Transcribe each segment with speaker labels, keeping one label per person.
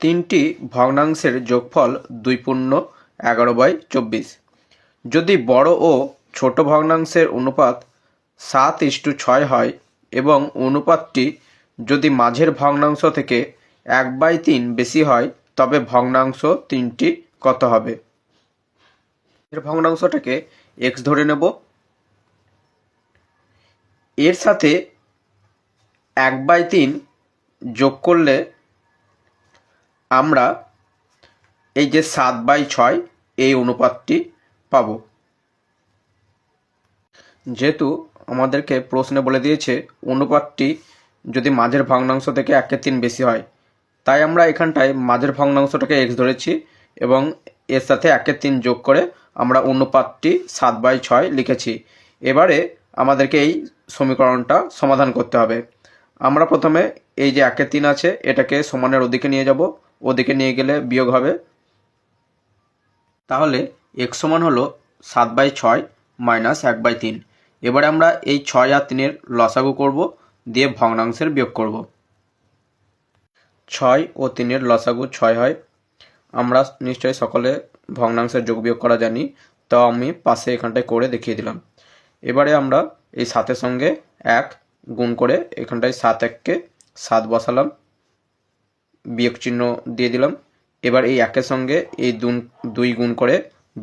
Speaker 1: তিনটি ভগ্নাংশের যোগফল 2 × 11/24। যদি বড় ও ছোট ভগ্নাংশের অনুপাত 7:6 হয় এবং অনুপাতটি যদি মাঝের ভগ্নাংশ থেকে 1/3 বেশি হয়, তবে ভগ্নাংশ তিনটি কত হবে? এর ভগ্নাংশটাকে x ধরে নেব, এর সাথে 1/3 যোগ করলে আমরা এই যে 7/6 এই অনুপাতটি পাব। যেহেতু আমাদেরকে প্রশ্নে বলে দিয়েছে অনুপাতটি যদি মাঝের ভগ্নাংশ থেকে 1/3 বেশি হয়, তাই আমরা এখানটায় মাঝের ভগ্নাংশটাকে x ধরেছি এবং এর সাথে 1/3 যোগ করে আমরা অনুপাতটি 7/6 লিখেছি। এবারে আমাদেরকে এই সমীকরণটা সমাধান করতে হবে। আমরা প্রথমে এই যে 1/3 আছে এটাকে সমানের ওদিকে নিয়ে যাব, ওদিকে নিয়ে গেলে বিয়োগ হবে। তাহলে x সমান হলো 7/6 মাইনাস 1/3। এবারে আমরা এই 6 আর 3-এর লসাগু করব, দিয়ে ভগ্নাংশের বিয়োগ করব। 6 ও 3-এর লসাগু 6 হয়। আমরা নিশ্চয়ই সকলে ভগ্নাংশের যোগ বিয়োগ করা জানি, তো আমি পাশে এখানটায় করে দেখিয়ে দিলাম। এবারে আমরা এই 7-এর সঙ্গে 1 গুণ করে এখানটায় 7×1 7 বসালাম, বিয়োগ চিহ্ন দিয়ে দিলাম। এবার এই 1-এর সঙ্গে এই 2 গুণ করে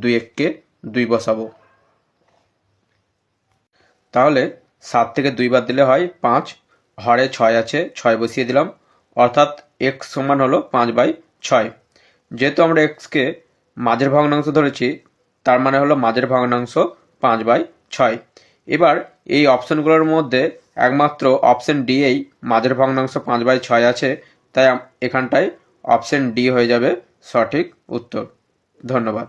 Speaker 1: 2×1 2 বসাবো। তাহলে 7 থেকে 2 বাদ দিলে হয় 5, হরে 6 আছে 6 বসিয়ে দিলাম, অর্থাৎ x সমান হলো 5/6। যেহেতু আমরা xকে মাঝের ভগ্নাংশ ধরেছি, তার মানে হলো মাঝের ভগ্নাংশ 5/6। এবার এই অপশনগুলোর মধ্যে একমাত্র অপশন ডি এই মাঝের ভগ্নাংশ 5/6 আছে, তাই এখানটায় অপশন ডি হয়ে যাবে সঠিক উত্তর। ধন্যবাদ।